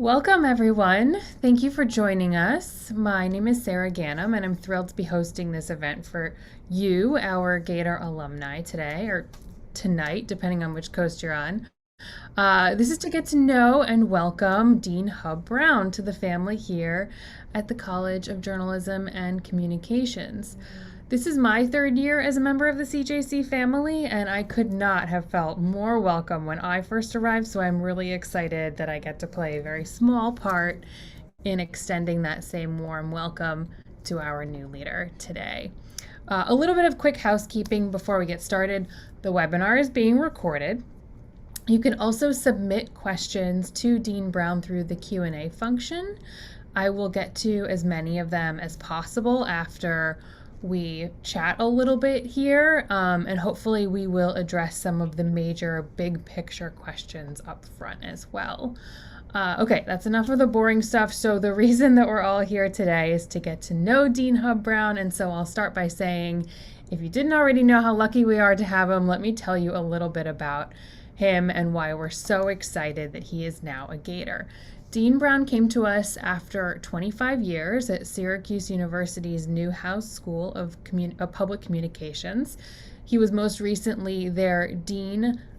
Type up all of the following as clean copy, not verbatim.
Welcome, everyone. Thank you for joining us. My name is Sarah Gannam, and I'm thrilled to be hosting this event for you, our Gator alumni, today or tonight, depending on which coast you're on. This is to get to know and welcome Dean Hub Brown to the family here at the College of Journalism and Communications. This is my third year as a member of the CJC family, and I could not have felt more welcome when I first arrived, so I'm really excited that I get to play a very small part in extending that same warm welcome to our new leader today. A little bit of quick housekeeping before we get started. The webinar is being recorded. You can also submit questions to Dean Brown through the Q&A function. I will get to as many of them as possible after we chat a little bit here, and hopefully we will address some of the major big picture questions up front as well. Okay, that's enough of the boring stuff. So the reason that we're all here today is to get to know Dean Hub Brown, and so I'll start by saying, if you didn't already know how lucky we are to have him, let me tell you a little bit about him and why we're so excited that he is now a Gator. Dean Brown came to us after 25 years at Syracuse University's Newhouse School of Public Communications. He was most recently their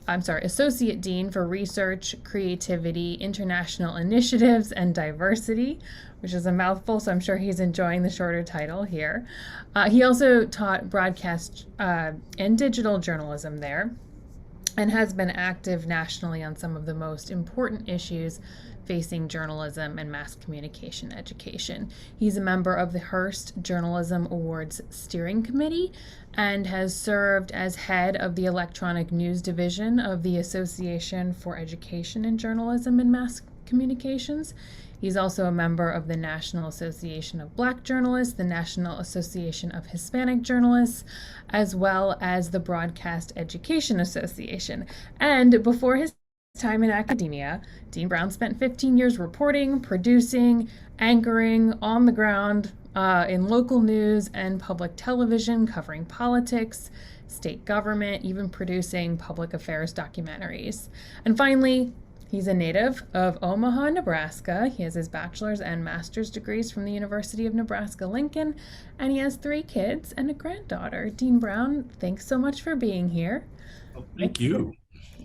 Associate Dean for Research, Creativity, International Initiatives, and Diversity, which is a mouthful, so I'm sure he's enjoying the shorter title here. He also taught broadcast and digital journalism there, and has been active nationally on some of the most important issues facing journalism and mass communication education. He's a member of the Hearst Journalism Awards Steering Committee and has served as head of the Electronic News Division of the Association for Education in Journalism and Mass Communications. He's also a member of the National Association of Black Journalists, the National Association of Hispanic Journalists, as well as the Broadcast Education Association. And before his time in academia, Dean Brown spent 15 years reporting, producing, anchoring on the ground in local news and public television, covering politics, state government, even producing public affairs documentaries. And finally, he's a native of Omaha, Nebraska. He has his bachelor's and master's degrees from the University of Nebraska-Lincoln, and he has 3 kids and a granddaughter. Dean Brown, thanks so much for being here. Oh, thank you.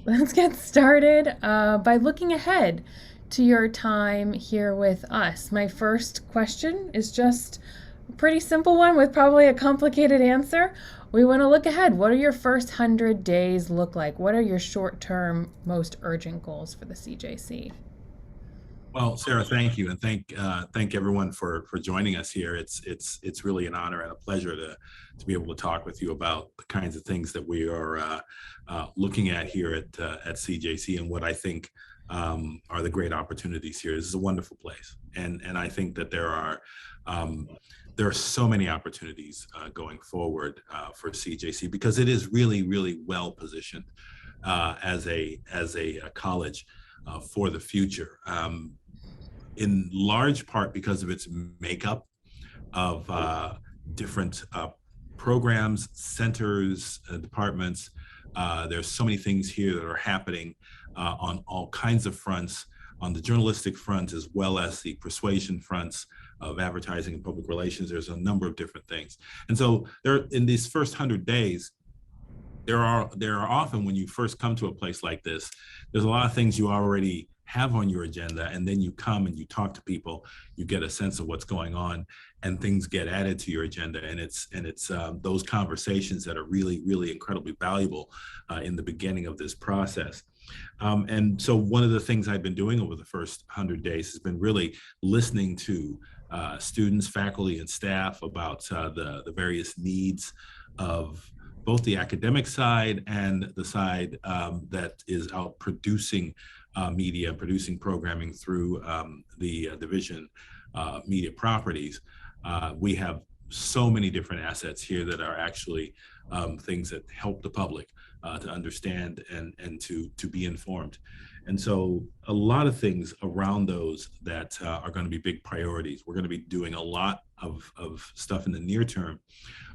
Let's get started by looking ahead to your time here with us. My first question is just a pretty simple one with probably a complicated answer. We want to look ahead. What do your first 100 days look like? What are your short-term, most urgent goals for the CJC? Well, Sarah, thank you, and thank everyone for joining us here. It's really an honor and a pleasure to be able to talk with you about the kinds of things that we are looking at here at CJC and what I think are the great opportunities here. This is a wonderful place, and I think that there are so many opportunities going forward for CJC because it is really well positioned as a college for the future, in large part because of its makeup of different programs, centers, departments. There's so many things here that are happening on all kinds of fronts, on the journalistic front as well as the persuasion fronts of advertising and public relations. There's a number of different things. And so there, in these first 100 days, there are often, when you first come to a place like this, there's a lot of things you already have on your agenda, and then you come and you talk to people, you get a sense of what's going on, and things get added to your agenda. And it's those conversations that are really incredibly valuable in the beginning of this process. And so one of the things I've been doing over the first 100 days has been really listening to students, faculty, and staff about the various needs of both the academic side and the side that is out producing media, producing programming through the division media properties. We have so many different assets here that are actually things that help the public to understand and to be informed. And so a lot of things around those that are going to be big priorities. We're going to be doing a lot of stuff in the near term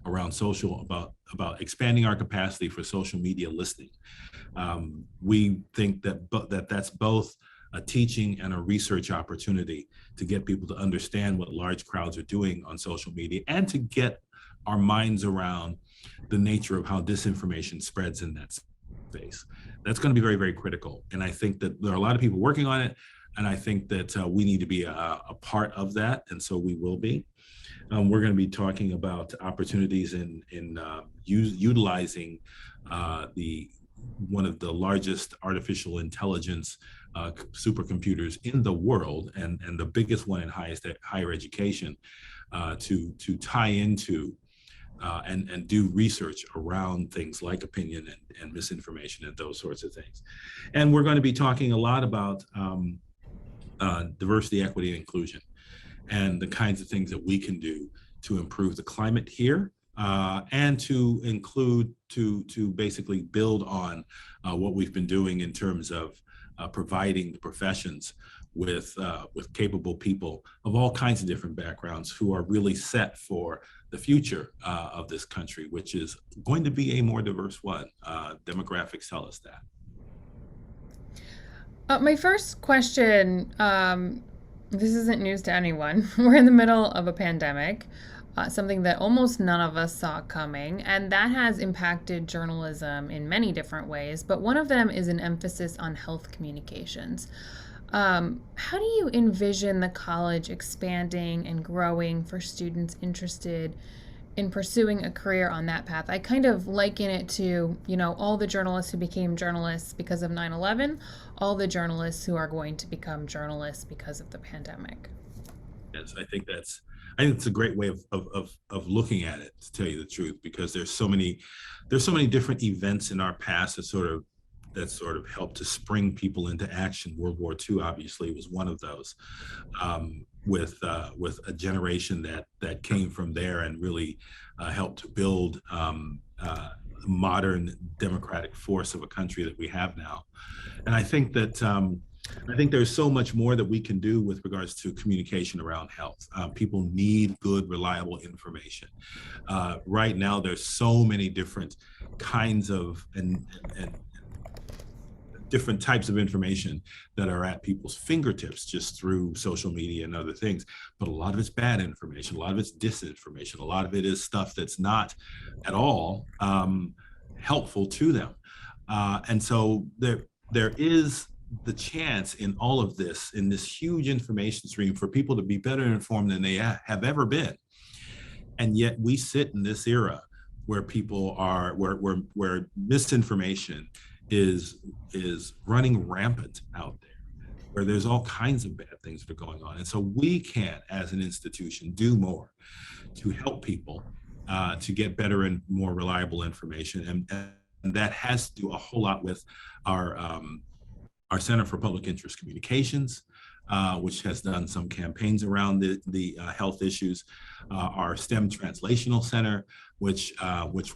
around social, about expanding our capacity for social media listening. We think that that's both a teaching and a research opportunity to get people to understand what large crowds are doing on social media and to get our minds around the nature of how disinformation spreads in that space. That's going to be very, very critical. And I think that there are a lot of people working on it. And I think that we need to be a part of that. And so we will be. We're going to be talking about opportunities in utilizing one of the largest artificial intelligence supercomputers in the world, and the biggest one in higher education, to tie into and do research around things like opinion and misinformation and those sorts of things. And we're going to be talking a lot about diversity, equity, and inclusion, and the kinds of things that we can do to improve the climate here, and to include, to basically build on what we've been doing in terms of providing the professions with capable people of all kinds of different backgrounds who are really set for the future of this country, which is going to be a more diverse one. Demographics tell us that. My first question, this isn't news to anyone. We're in the middle of a pandemic, something that almost none of us saw coming, and that has impacted journalism in many different ways, but one of them is an emphasis on health communications. How do you envision the college expanding and growing for students interested in pursuing a career on that path? I kind of liken it to, all the journalists who became journalists because of 9/11, all the journalists who are going to become journalists because of the pandemic. Yes, I think it's a great way of looking at it, to tell you the truth, because there's so many different events in our past that sort of helped to spring people into action. World War II obviously was one of those, with a generation that came from there and really helped to build modern democratic force of a country that we have now. And I think there's so much more that we can do with regards to communication around health. People need good, reliable information. Right now, there's so many different kinds of and different types of information that are at people's fingertips just through social media and other things. But a lot of it's bad information, a lot of it's disinformation, a lot of it is stuff that's not at all helpful to them. And so there is the chance in all of this, in this huge information stream, for people to be better informed than they have ever been. And yet we sit in this era where people are, where misinformation is running rampant out there, where there's all kinds of bad things that are going on. And so we can, as an institution, do more to help people to get better and more reliable information. And that has to do a whole lot with our Center for Public Interest Communications, which has done some campaigns around the health issues, our STEM Translational Center, which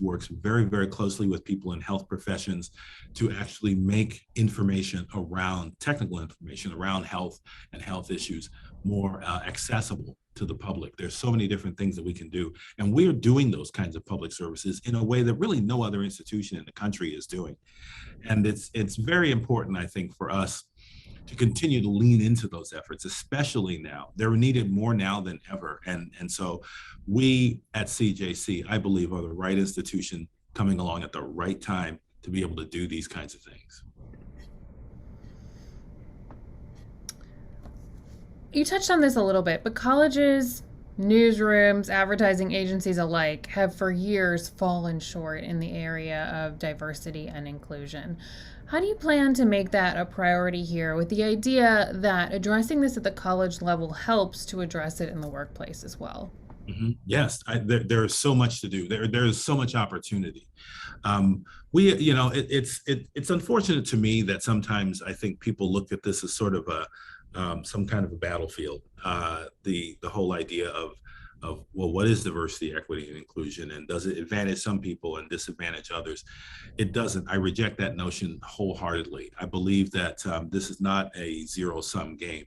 works very, very closely with people in health professions to actually make information around, technical information around health and health issues more accessible to the public. There's so many different things that we can do. And we're doing those kinds of public services in a way that really no other institution in the country is doing. And it's very important, I think, for us to continue to lean into those efforts, especially now. They're needed more now than ever. And so we at CJC, I believe, are the right institution coming along at the right time to be able to do these kinds of things. You touched on this a little bit, but colleges, newsrooms, advertising agencies alike have for years fallen short in the area of diversity and inclusion. How do you plan to make that a priority here, with the idea that addressing this at the college level helps to address it in the workplace as well? Mm-hmm. Yes, there is so much to do. There's so much opportunity. It's unfortunate to me that sometimes I think people look at this as sort of some kind of a battlefield. The whole idea of well, what is diversity, equity, and inclusion, and does it advantage some people and disadvantage others? It doesn't. I reject that notion wholeheartedly. I believe that this is not a zero-sum game.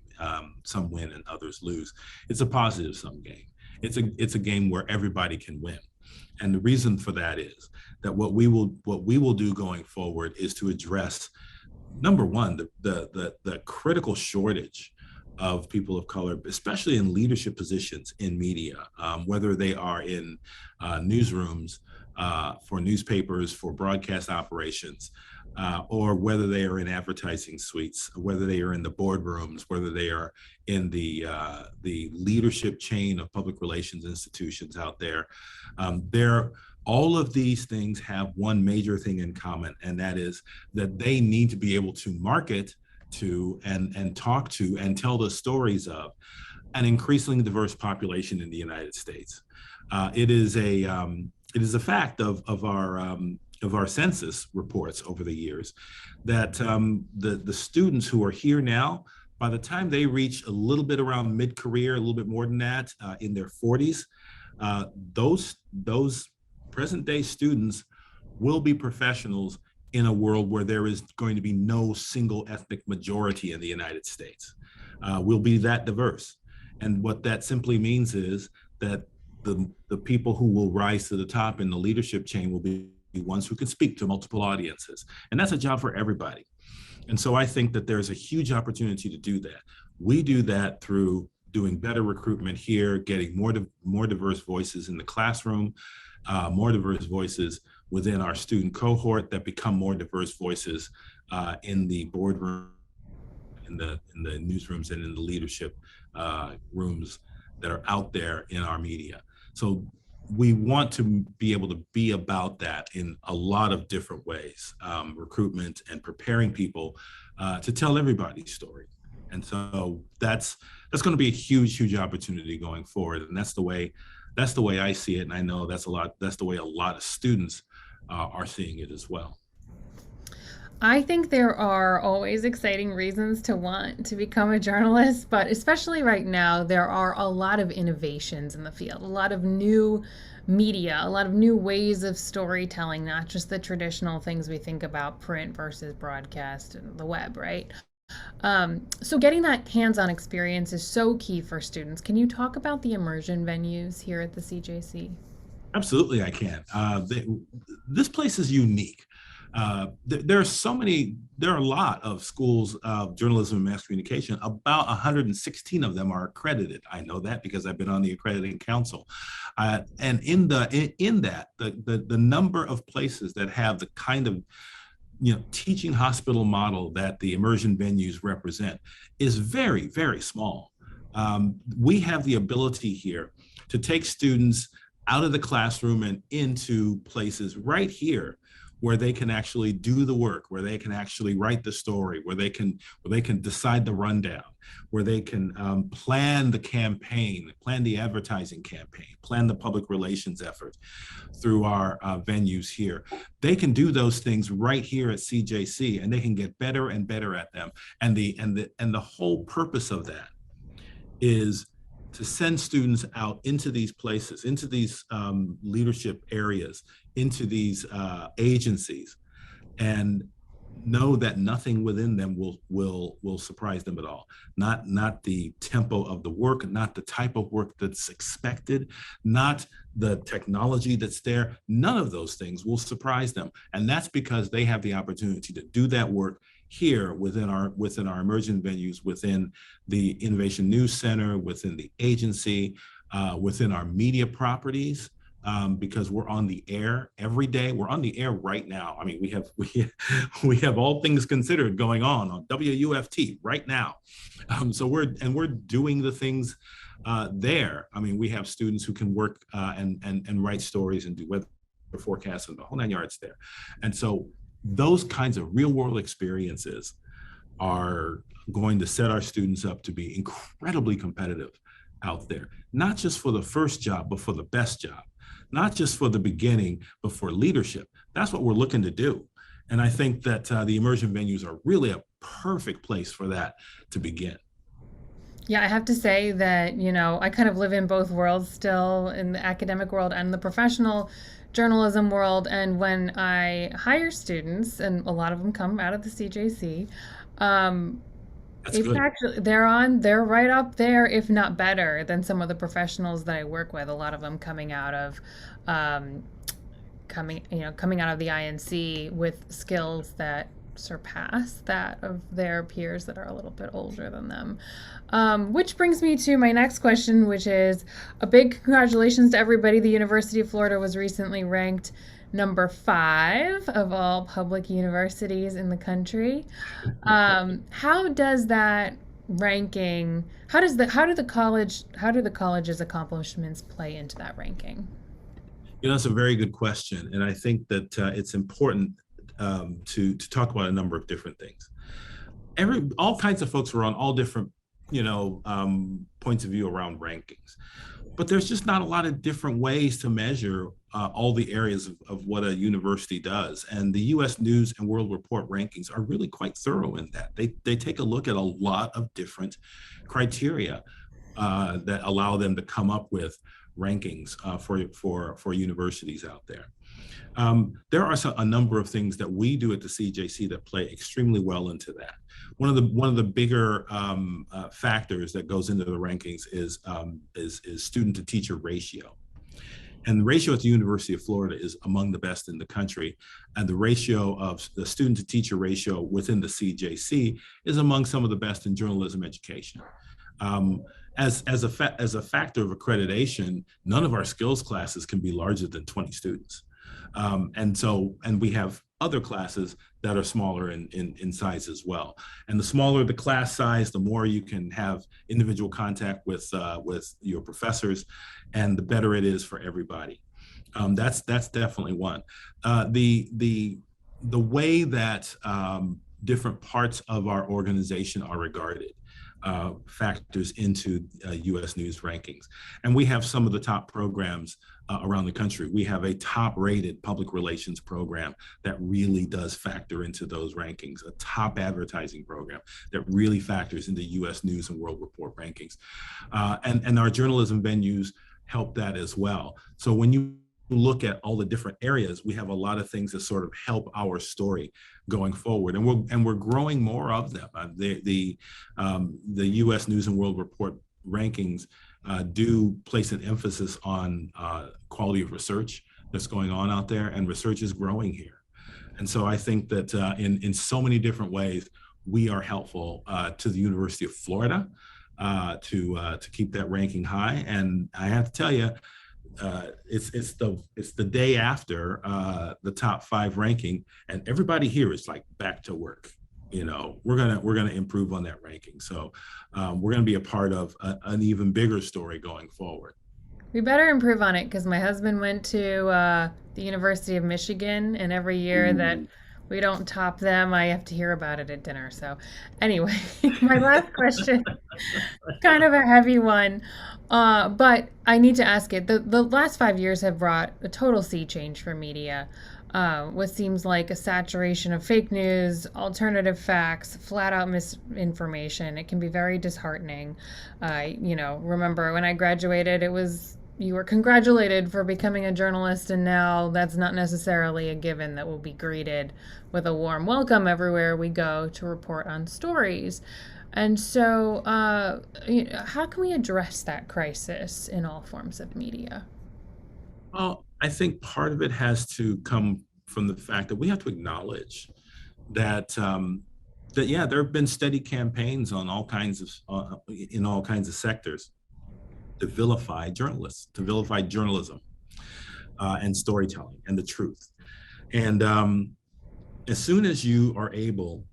Some win and others lose. It's a positive-sum game. It's a game where everybody can win. And the reason for that is that what we will do going forward is to address number one, the critical shortage of people of color, especially in leadership positions in media, whether they are in newsrooms, for newspapers, for broadcast operations, or whether they are in advertising suites, whether they are in the boardrooms, whether they are in the leadership chain of public relations institutions out there. All of these things have one major thing in common, and that is that they need to be able to market to and talk to and tell the stories of an increasingly diverse population in the United States. It is a fact of our census reports over the years that the students who are here now, by the time they reach a little bit around mid-career, a little bit more than that, in their 40s, those present day students will be professionals in a world where there is going to be no single ethnic majority in the United States. We'll be that diverse. And what that simply means is that the people who will rise to the top in the leadership chain will be ones who can speak to multiple audiences. And that's a job for everybody. And so I think that there's a huge opportunity to do that. We do that through doing better recruitment here, getting more diverse voices in the classroom, more diverse voices within our student cohort that become more diverse voices in the boardroom, in the newsrooms, and in the leadership rooms that are out there in our media. So we want to be able to be about that in a lot of different ways, recruitment and preparing people to tell everybody's story. And so that's going to be a huge opportunity going forward. And that's the way I see it. And I know that's the way a lot of students are seeing it as well. I think there are always exciting reasons to want to become a journalist, but especially right now, there are a lot of innovations in the field, a lot of new media, a lot of new ways of storytelling, not just the traditional things we think about, print versus broadcast and the web, right? So getting that hands-on experience is so key for students. Can you talk about the immersion venues here at the CJC? Absolutely, I can. This place is unique. There are a lot of schools of journalism and mass communication. About 116 of them are accredited. I know that because I've been on the accrediting council. And in that, the number of places that have the kind of teaching hospital model that the immersion venues represent is very, very small. We have the ability here to take students out of the classroom and into places right here where they can actually do the work, where they can actually write the story, where they can decide the rundown, where they can plan the campaign, plan the advertising campaign, plan the public relations effort through our venues here. They can do those things right here at CJC, and they can get better and better at them. And the whole purpose of that is to send students out into these places, into these leadership areas, into these agencies, and know that nothing within them will surprise them at all. Not the tempo of the work, not the type of work that's expected, not the technology that's there. None of those things will surprise them, and that's because they have the opportunity to do that work here within our immersion venues, within the Innovation News Center, within the agency, within our media properties, because we're on the air every day. We're on the air right now. I mean, we have All Things Considered going on WUFT right now. So we're doing the things there. I mean, we have students who can work and write stories and do weather forecasts and the whole nine yards there. And so those kinds of real world experiences are going to set our students up to be incredibly competitive out there, not just for the first job, but for the best job, not just for the beginning, but for leadership. That's what we're looking to do. And I think that the immersion venues are really a perfect place for that to begin. Yeah, I have to say that, I kind of live in both worlds still, in the academic world and the professional journalism world. And when I hire students, and a lot of them come out of the CJC, That's it's good. actually they're right up there, if not better, than some of the professionals that I work with. A lot of them coming out of coming out of the INC with skills that surpass that of their peers that are a little bit older than them. Which brings me to my next question, which is a big congratulations to everybody. The University of Florida was recently ranked number 5 of all public universities in the country. How does that ranking? How do the college's accomplishments play into that ranking? That's a very good question, and I think that it's important to talk about a number of different things. All kinds of folks are on all different points of view around rankings, but there's just not a lot of different ways to measure all the areas of what a university does. And the U.S. News and World Report rankings are really quite thorough in that. They take a look at a lot of different criteria that allow them to come up with rankings for universities out there. There are a number of things that we do at the CJC that play extremely well into that. One of the bigger factors that goes into the rankings is student to teacher ratio. And the ratio at the University of Florida is among the best in the country. And the ratio of the student to teacher ratio within the CJC is among some of the best in journalism education. As a factor of accreditation, none of our skills classes can be larger than 20 students. And we have other classes that are smaller in size as well. And the smaller the class size, the more you can have individual contact with your professors, and the better it is for everybody. That's definitely one. The way that different parts of our organization are regarded factors into U.S. News rankings. And we have some of the top programs around the country. We have a top-rated public relations program that really does factor into those rankings, a top advertising program that really factors into U.S. News and World Report rankings. And our journalism venues help that as well. So when you look at all the different areas, we have a lot of things that sort of help our story going forward, and we're growing more of them. The U.S. News and World Report rankings do place an emphasis on quality of research that's going on out there, and research is growing here. And so I think that in so many different ways, we are helpful to the University of Florida to keep that ranking high. And I have to tell you, it's the day after the top 5 ranking, and everybody here is like back to work. We're gonna improve on that ranking. So we're gonna be a part of an even bigger story going forward. We better improve on it, because my husband went to the University of Michigan, and every year that we don't top them, I have to hear about it at dinner. So anyway, my last question, kind of a heavy one, but I need to ask it. The last 5 years have brought a total sea change for media. What seems like a saturation of fake news, alternative facts, flat out misinformation. It can be very disheartening. Remember when I graduated, you were congratulated for becoming a journalist, and now that's not necessarily a given that will be greeted with a warm welcome everywhere we go to report on stories. And so, how can we address that crisis in all forms of media? Well, I think part of it has to come from the fact that we have to acknowledge that yeah, there have been steady campaigns on all kinds of in all kinds of sectors to vilify journalists, to vilify journalism and storytelling and the truth. And as soon as you are able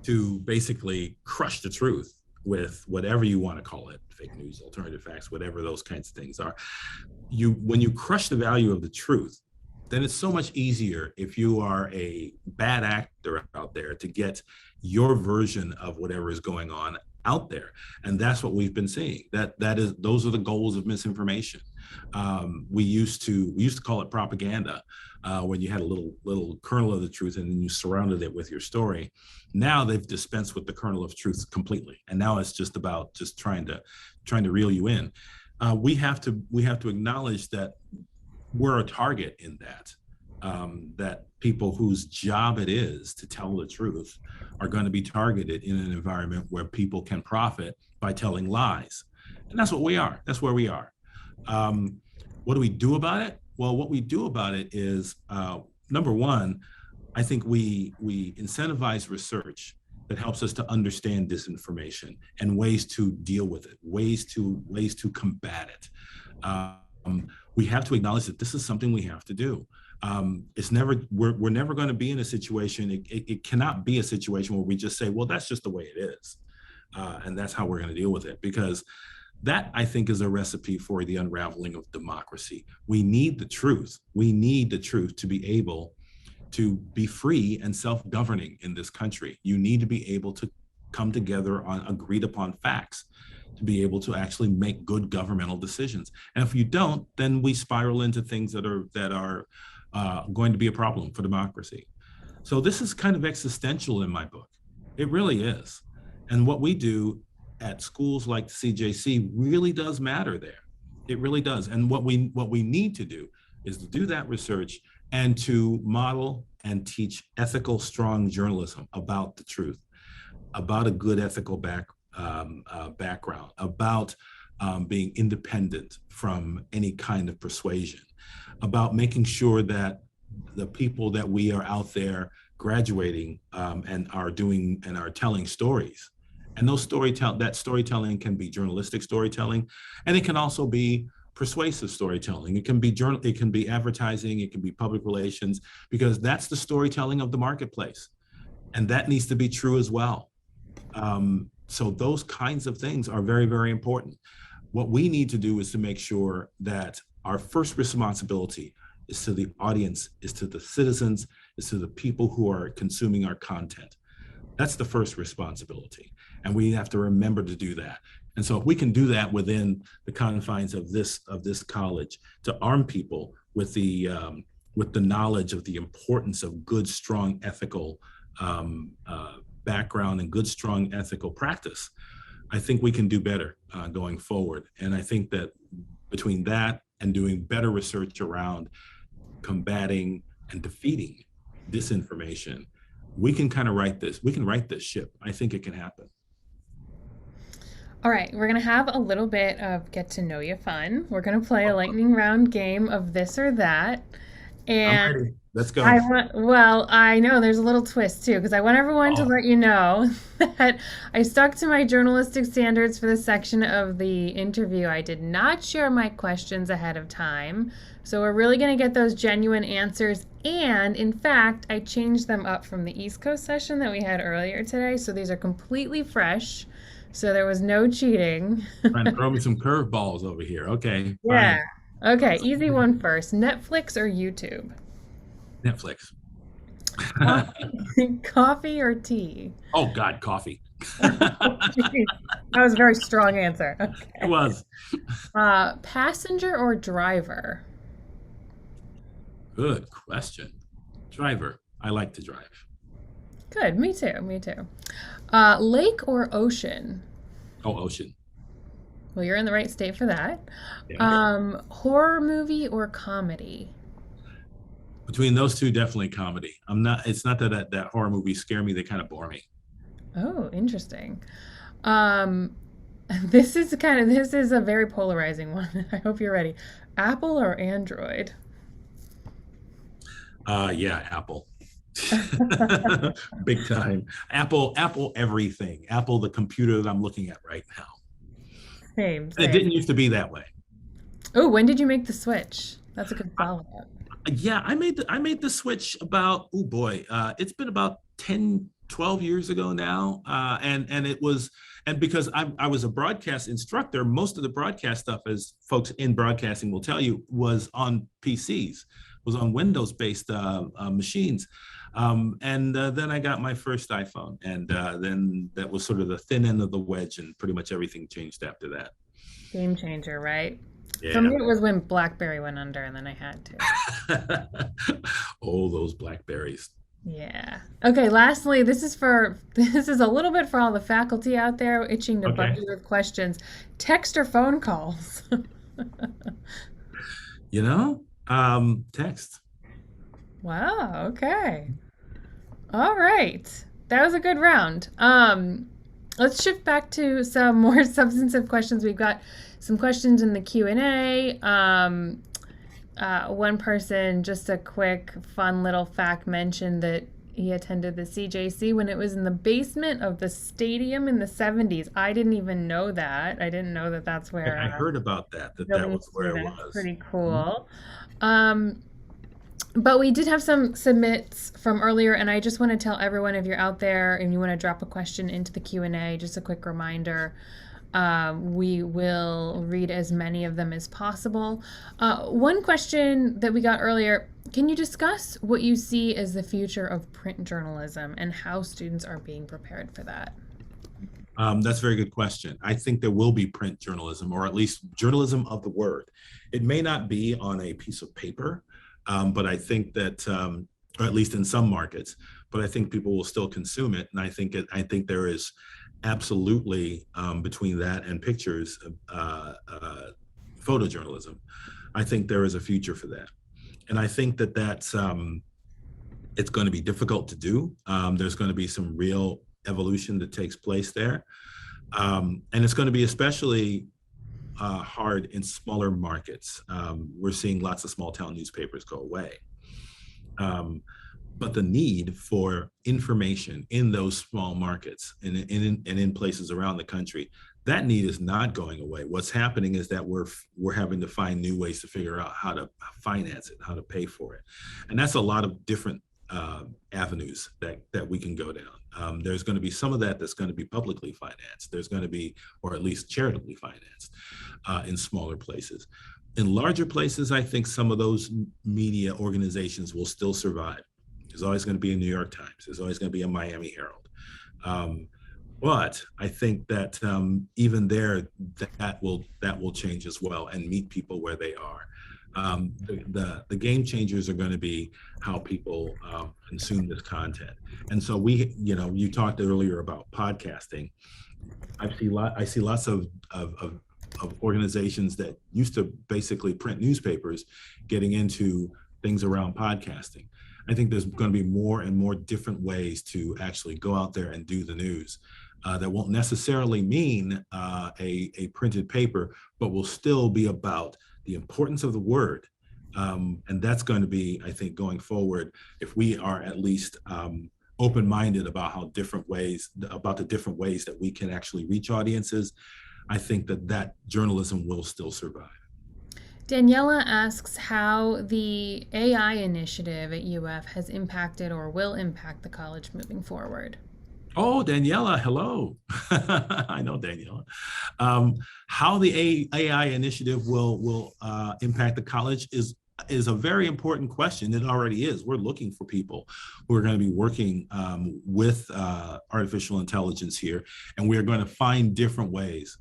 to basically crush the truth with whatever you want to call it, fake news, alternative facts, whatever those kinds of things are, when you crush the value of the truth, then it's so much easier if you are a bad actor out there to get your version of whatever is going on out there. And that's what we've been seeing. Those are the goals of misinformation. We used to call it propaganda when you had a little kernel of the truth and then you surrounded it with your story. Now they've dispensed with the kernel of truth completely, and now it's just about trying to reel you in. We have to acknowledge that we're a target in that. That people whose job it is to tell the truth are going to be targeted in an environment where people can profit by telling lies. And that's what we are. That's where we are. What do we do about it? Well, what we do about it is, number one, I think we incentivize research that helps us to understand disinformation and ways to deal with it, ways to combat it. We have to acknowledge that this is something we have to do. It's never we're never going to be in a situation. It cannot be a situation where we just say, well, that's just the way it is, and that's how we're going to deal with it, because that, I think, is a recipe for the unraveling of democracy. We need the truth. We need the truth to be able to be free and self-governing in this country. You need to be able to come together on agreed upon facts to be able to actually make good governmental decisions. And if you don't, then we spiral into things that are going to be a problem for democracy. So this is kind of existential in my book. It really is. And what we do at schools like the CJC really does matter there. It really does. And what we need to do is to do that research and to model and teach ethical, strong journalism about the truth, about a good ethical background, about being independent from any kind of persuasion, about making sure that the people that we are out there graduating and are telling stories. And that storytelling can be journalistic storytelling, and it can also be persuasive storytelling. It can be advertising, it can be public relations, because that's the storytelling of the marketplace. And that needs to be true as well. So those kinds of things are very, very important. What we need to do is to make sure that our first responsibility is to the audience, is to the citizens, is to the people who are consuming our content. That's the first responsibility. And we have to remember to do that. And so if we can do that within the confines of this college, to arm people with the knowledge of the importance of good, strong ethical background and good, strong ethical practice, I think we can do better going forward. And I think that between that and doing better research around combating and defeating disinformation, we can kind of right this ship. I think it can happen. All right, we're going to have a little bit of get to know you fun. We're going to play a lightning round game of this or that. And I'm ready. Let's go. I know there's a little twist too, because I want everyone to let you know that I stuck to my journalistic standards for this section of the interview. I did not share my questions ahead of time. So we're really going to get those genuine answers. And in fact, I changed them up from the East Coast session that we had earlier today. So these are completely fresh. So there was no cheating. Trying to throw me some curveballs over here. Okay. Yeah. Fine. Okay, easy one first. Netflix or YouTube? Netflix. Coffee or tea? Oh, God, coffee. That was a very strong answer. Okay. It was. Passenger or driver? Good question. Driver. I like to drive. Good. Me too. Me too. Lake or ocean? Oh, ocean. Well, you're in the right state for that. Yeah. Horror movie or comedy? Between those two, definitely comedy. It's not that horror movies scare me. They kind of bore me. Oh, interesting. This is a very polarizing one. I hope you're ready. Apple or Android? Yeah, Apple. Big time. Apple everything. Apple, the computer that I'm looking at right now. Same. It didn't used to be that way. Oh, when did you make the switch? That's a good follow-up. Yeah, I made the switch about, it's been about 10, 12 years ago now. And because I was a broadcast instructor, most of the broadcast stuff, as folks in broadcasting will tell you, was on PCs, was on Windows-based machines. And then I got my first iPhone, and then that was sort of the thin end of the wedge, and pretty much everything changed after that. Game changer, right? Yeah. For me, it was when BlackBerry went under, and then I had to. Oh, those Blackberries. Yeah. Okay, lastly, this is a little bit for all the faculty out there itching to bug you with questions. Text or phone calls? Text. Wow, okay. All right. That was a good round. Let's shift back to some more substantive questions. We've got some questions in the Q&A. one person, just a quick, fun little fact, mentioned that he attended the CJC when it was in the basement of the stadium in the 70s. I didn't even know that. I didn't know that that's where I heard about that, that building was where it students. was. Pretty Mhm. cool. Um, but we did have some submits from earlier, and I just want to tell everyone, if you're out there and you want to drop a question into the Q&A, just a quick reminder, we will read as many of them as possible. One question that we got earlier, can you discuss what you see as the future of print journalism and how students are being prepared for that? That's a very good question. I think there will be print journalism, or at least journalism of the word. It may not be on a piece of paper, but I think that, or at least in some markets, but I think people will still consume it. And I think there is absolutely, between that and pictures, photojournalism. I think there is a future for that, and I think that it's going to be difficult to do. There's going to be some real evolution that takes place there. And it's going to be especially hard in smaller markets. We're seeing lots of small town newspapers go away. Um, but the need for information in those small markets and in places around the country, that need is not going away. What's happening is that we're having to find new ways to figure out how to finance it, how to pay for it, and that's a lot of different avenues that we can go down. There's going to be some of that that's going to be publicly financed. There's going to be, or at least charitably financed, in smaller places. In larger places, I think some of those media organizations will still survive. There's always going to be a New York Times. There's always going to be a Miami Herald. But I think that even there, that will change as well and meet people where they are. The game changers are going to be how people consume this content. And so you talked earlier about podcasting. I see lots of organizations that used to basically print newspapers getting into things around podcasting. I think there's going to be more and more different ways to actually go out there and do the news. That won't necessarily mean a printed paper, but will still be about the importance of the word. And that's going to be, I think, going forward, if we are at least open-minded about the different ways that we can actually reach audiences, I think that journalism will still survive. Daniela asks how the AI initiative at UF has impacted or will impact the college moving forward. Oh, Daniela, hello. I know Daniela. How the AI initiative will impact the college is a very important question. It already is. We're looking for people who are going to be working with artificial intelligence here, and we're going to find different ways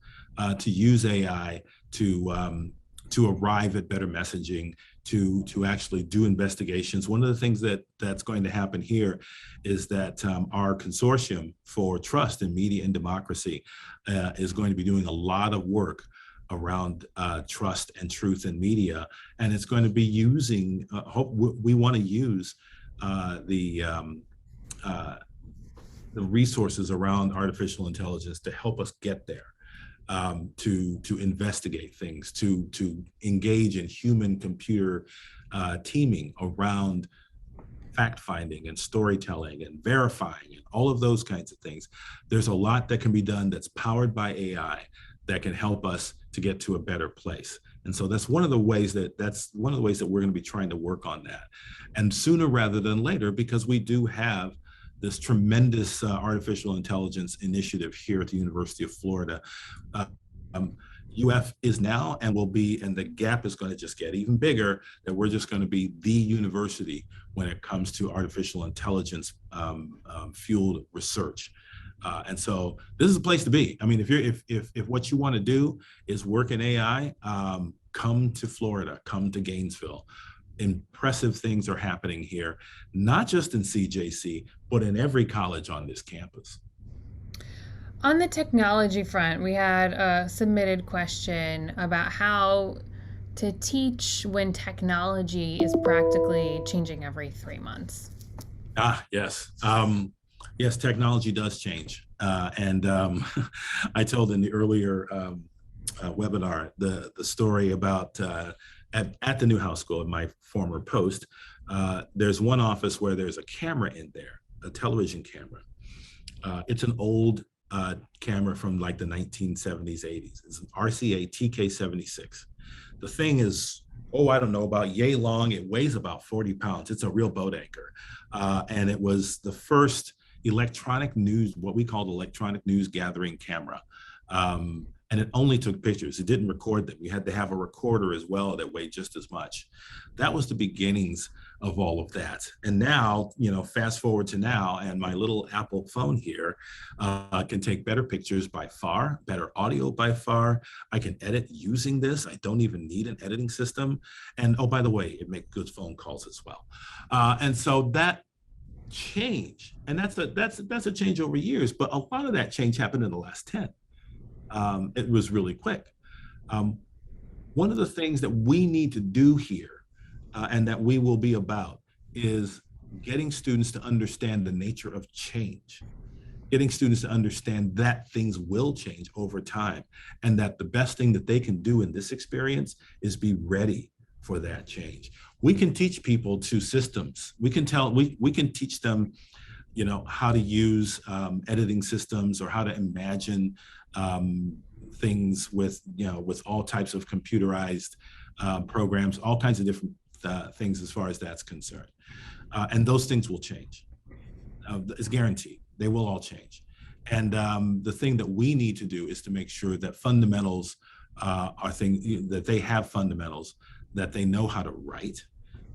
to use AI to arrive at better messaging, to actually do investigations. One of the things that's going to happen here is that our consortium for trust in media and democracy is going to be doing a lot of work around trust and truth in media, and it's going to be using. We want to use the resources around artificial intelligence to help us get there. To investigate things, to engage in human-computer teaming around fact-finding and storytelling and verifying and all of those kinds of things. There's a lot that can be done that's powered by AI that can help us to get to a better place. And so that's one of the ways that we're going to be trying to work on that. And sooner rather than later, because we do have this tremendous artificial intelligence initiative here at the University of Florida. UF is now and will be, and the gap is going to just get even bigger, that we're just going to be the university when it comes to artificial intelligence fueled research. And so this is a place to be. I mean, if what you want to do is work in AI, come to Florida, come to Gainesville. Impressive things are happening here, not just in CJC, but in every college on this campus. On the technology front, we had a submitted question about how to teach when technology is practically changing every 3 months. Yes. Yes, technology does change. And I told in the earlier webinar the story about at the Newhouse School, at my former post, there's one office where there's a camera in there, a television camera. It's an old camera from like the 1970s, 80s. It's an RCA TK76. The thing is, oh, I don't know, about yay long. It weighs about 40 pounds. It's a real boat anchor. And it was the first electronic news, what we called electronic news gathering camera. And it only took pictures. It didn't record them. We had to have a recorder as well that weighed just as much. That was the beginnings of all of that. And now, fast forward to now, and my little Apple phone here can take better pictures by far, better audio by far. I can edit using this. I don't even need an editing system. And oh, by the way, it makes good phone calls as well. And so that change, and that's a change over years, but a lot of that change happened in the last 10. It was really quick. One of the things that we need to do here, and that we will be about, is getting students to understand the nature of change, getting students to understand that things will change over time, and that the best thing that they can do in this experience is be ready for that change. We can teach people to systems. We can teach them, how to use editing systems, or how to imagine things with all types of computerized programs, all kinds of different things as far as that's concerned. And those things will change. It's guaranteed. They will all change. And the thing that we need to do is to make sure that fundamentals are things, that they have fundamentals, that they know how to write.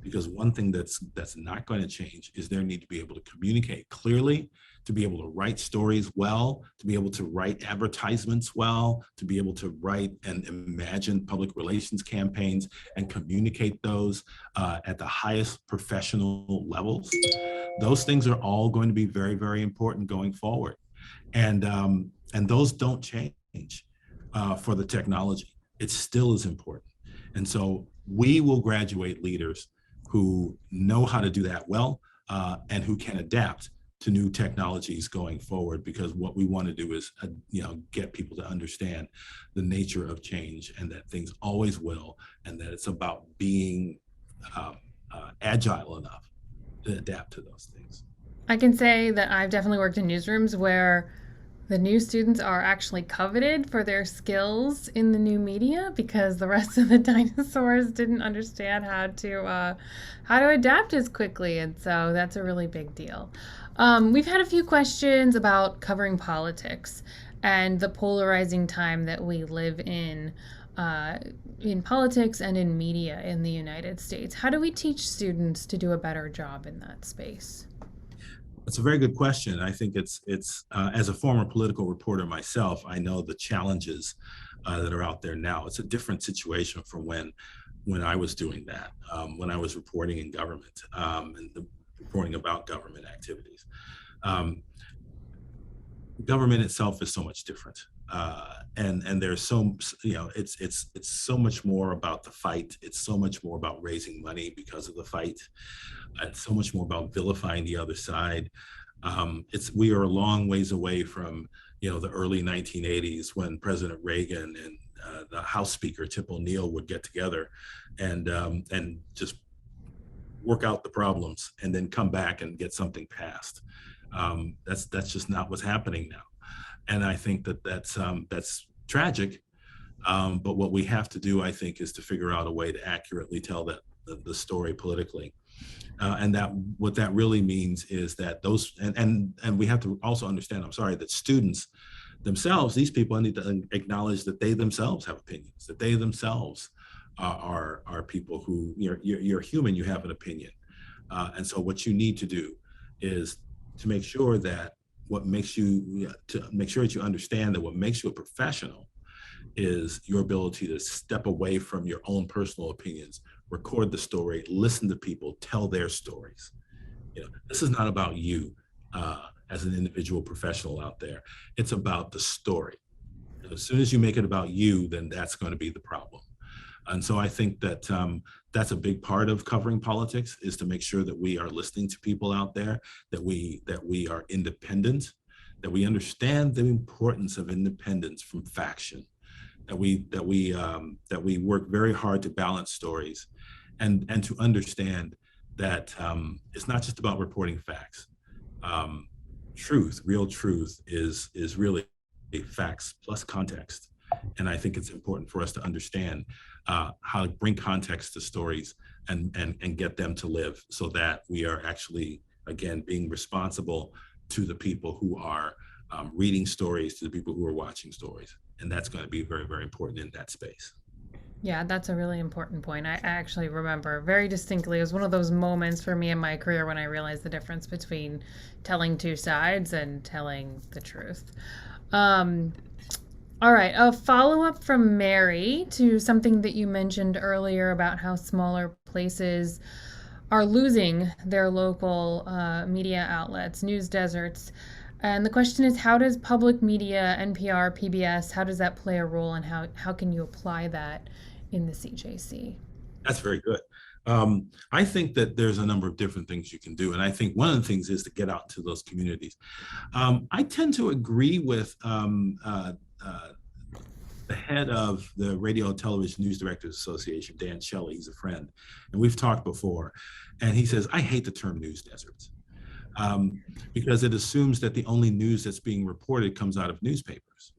Because one thing that's not going to change is their need to be able to communicate clearly, to be able to write stories well, to be able to write advertisements well, to be able to write and imagine public relations campaigns and communicate those at the highest professional levels. Those things are all going to be very, very important going forward. And those don't change for the technology. It still is important. And so we will graduate leaders who know how to do that well, and who can adapt to new technologies going forward, because what we want to do is get people to understand the nature of change, and that things always will, and that it's about being agile enough to adapt to those things. I can say that I've definitely worked in newsrooms where the new students are actually coveted for their skills in the new media, because the rest of the dinosaurs didn't understand how to adapt as quickly, and so that's a really big deal. We've had a few questions about covering politics and the polarizing time that we live in politics and in media in the United States. How do we teach students to do a better job in that space? It's a very good question. I think it's as a former political reporter myself, I know the challenges that are out there now. It's a different situation from when I was doing that, when I was reporting in government, and reporting about government activities. Government itself is so much different, and there's it's so much more about the fight. It's so much more about raising money because of the fight. It's so much more about vilifying the other side. We are a long ways away from the early 1980s, when President Reagan and the House Speaker Tip O'Neill would get together and just work out the problems and then come back and get something passed. That's just not what's happening now, and I think that's tragic. But what we have to do, I think, is to figure out a way to accurately tell the story politically. And that what that really means is that those, and we have to also understand, that students themselves, these people, need to acknowledge that they themselves have opinions, that they themselves are people who, you're human, you have an opinion. And so what you need to do is to make sure that you understand that what makes you a professional is your ability to step away from your own personal opinions, record the story, listen to people, tell their stories. This is not about you as an individual professional out there. It's about the story. As soon as you make it about you, then that's going to be the problem. And so I think that that's a big part of covering politics, is to make sure that we are listening to people out there, that we are independent, that we understand the importance of independence from faction, that we work very hard to balance stories, and to understand that it's not just about reporting facts. Um, real truth is really facts plus context, and I think it's important for us to understand how to bring context to stories and get them to live, so that we are actually, again, being responsible to the people who are reading stories, to the people who are watching stories. And that's going to be very, very important in that space. Yeah, that's a really important point. I actually remember very distinctly. It was one of those moments for me in my career when I realized the difference between telling two sides and telling the truth. Um, all right, a follow up from Mary to something that you mentioned earlier about how smaller places are losing their local media outlets, news deserts. And the question is, how does public media, NPR, PBS, how does that play a role, and how can you apply that in the CJC? That's very good. I think that there's a number of different things you can do. And I think one of the things is to get out to those communities. I tend to agree with the head of the Radio Television News Directors Association, Dan Shelley. He's a friend, and we've talked before. And he says, I hate the term news deserts, because it assumes that the only news that's being reported comes out of newspapers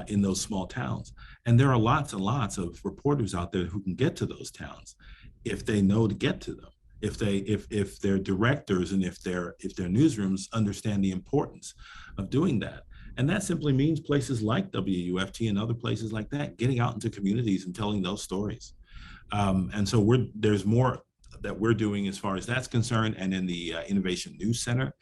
in those small towns. And there are lots and lots of reporters out there who can get to those towns if they know to get to them. If their directors and if their newsrooms understand the importance of doing that. And that simply means places like WUFT and other places like that, getting out into communities and telling those stories. And so there's more that we're doing as far as that's concerned. And in the Innovation News Center,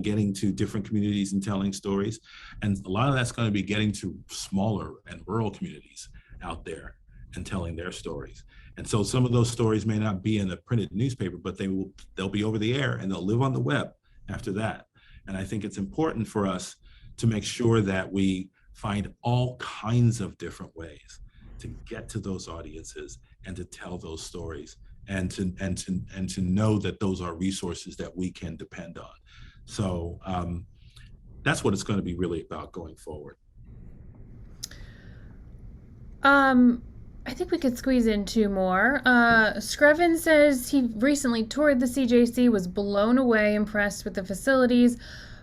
getting to different communities and telling stories. And a lot of that's going to be getting to smaller and rural communities out there and telling their stories. And so some of those stories may not be in a printed newspaper, but they'll be over the air and they'll live on the web after that. And I think it's important for us to make sure that we find all kinds of different ways to get to those audiences and to tell those stories, and to know that those are resources that we can depend on. So that's what it's going to be really about going forward. I think we could squeeze in two more. Screven says he recently toured the CJC, was blown away, impressed with the facilities,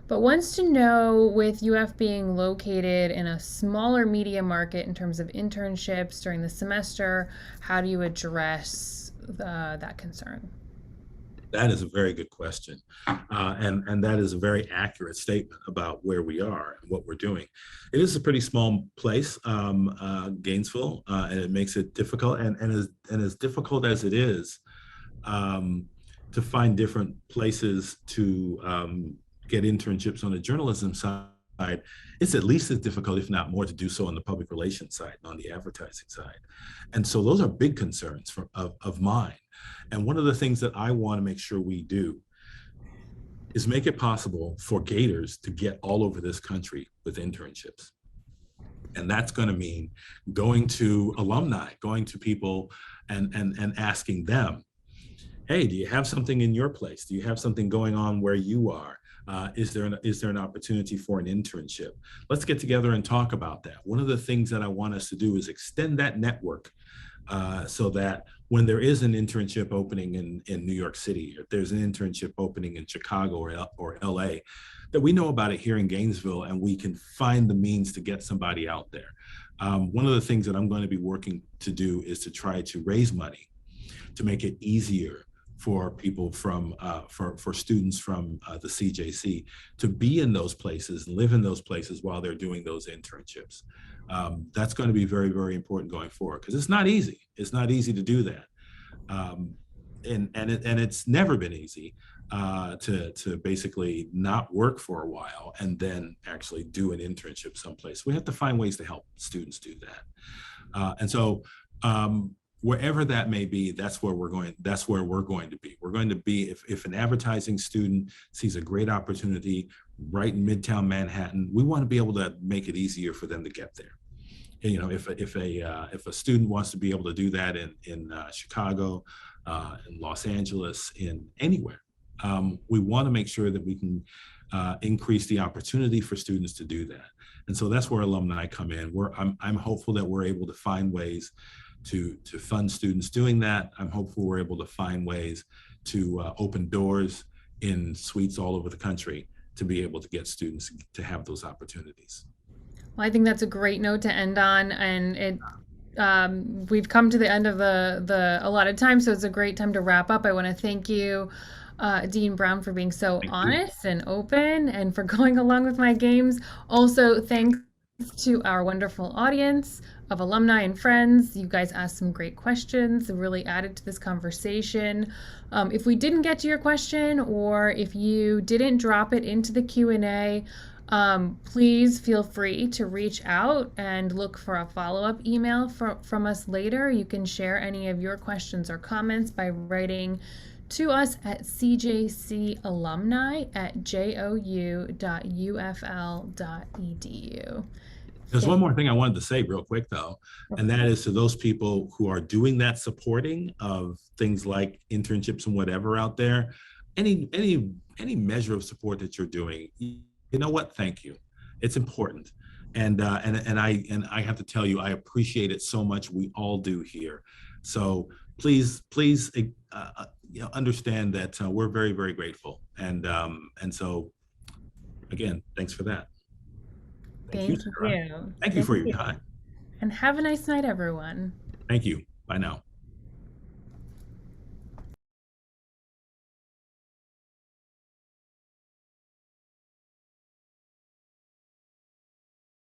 but wants to know, with UF being located in a smaller media market in terms of internships during the semester, how do you address that concern? That is a very good question. And that is a very accurate statement about where we are and what we're doing. It is a pretty small place, Gainesville, and it makes it difficult. And as difficult as it is to find different places to get internships on the journalism side, it's at least as difficult, if not more, to do so on the public relations side and on the advertising side. And so those are big concerns of mine. And one of the things that I want to make sure we do is make it possible for Gators to get all over this country with internships. And that's going to mean going to alumni, going to people and asking them, hey, do you have something in your place? Do you have something going on where you are? Is there an opportunity for an internship? Let's get together and talk about that. One of the things that I want us to do is extend that network so that when there is an internship opening in New York City, if there's an internship opening in Chicago or LA, that we know about it here in Gainesville and we can find the means to get somebody out there. One of the things that I'm going to be working to do is to try to raise money to make it easier for people for students from the CJC to be in those places, live in those places while they're doing those internships. That's going to be very, very important going forward, because it's not easy. It's not easy to do that. And it's never been easy to basically not work for a while and then actually do an internship someplace. We have to find ways to help students do that. And so wherever that may be, that's where we're going to be. We're going to be, if an advertising student sees a great opportunity right in Midtown Manhattan, we want to be able to make it easier for them to get there. And, you know, if a student wants to be able to do that in Chicago, in Los Angeles, in anywhere, we want to make sure that we can increase the opportunity for students to do that. And so that's where alumni come in. I'm hopeful that we're able to find ways to fund students doing that. I'm hopeful we're able to find ways to open doors in suites all over the country to be able to get students to have those opportunities. Well, I think that's a great note to end on, and we've come to the end of the allotted time, so it's a great time to wrap up. I want to thank you, Dean Brown, for being so Thank you. honest and open, and for going along with my games. Also, thanks to our wonderful audience of alumni and friends. You guys asked some great questions, really added to this conversation. If we didn't get to your question, or if you didn't drop it into the Q&A, please feel free to reach out and look for a follow-up email from us later. You can share any of your questions or comments by writing to us at cjcalumni@jou.ufl.edu. There's one more thing I wanted to say real quick though, and that is to those people who are doing that supporting of things like internships and whatever out there, any measure of support that you're doing, you know what? Thank you. It's important. And I have to tell you, I appreciate it so much. We all do here. So please understand that we're very, very grateful. And so again, thanks for that. Thank you, you. Sarah. Thank you for your time. And have a nice night, everyone. Thank you. Bye now.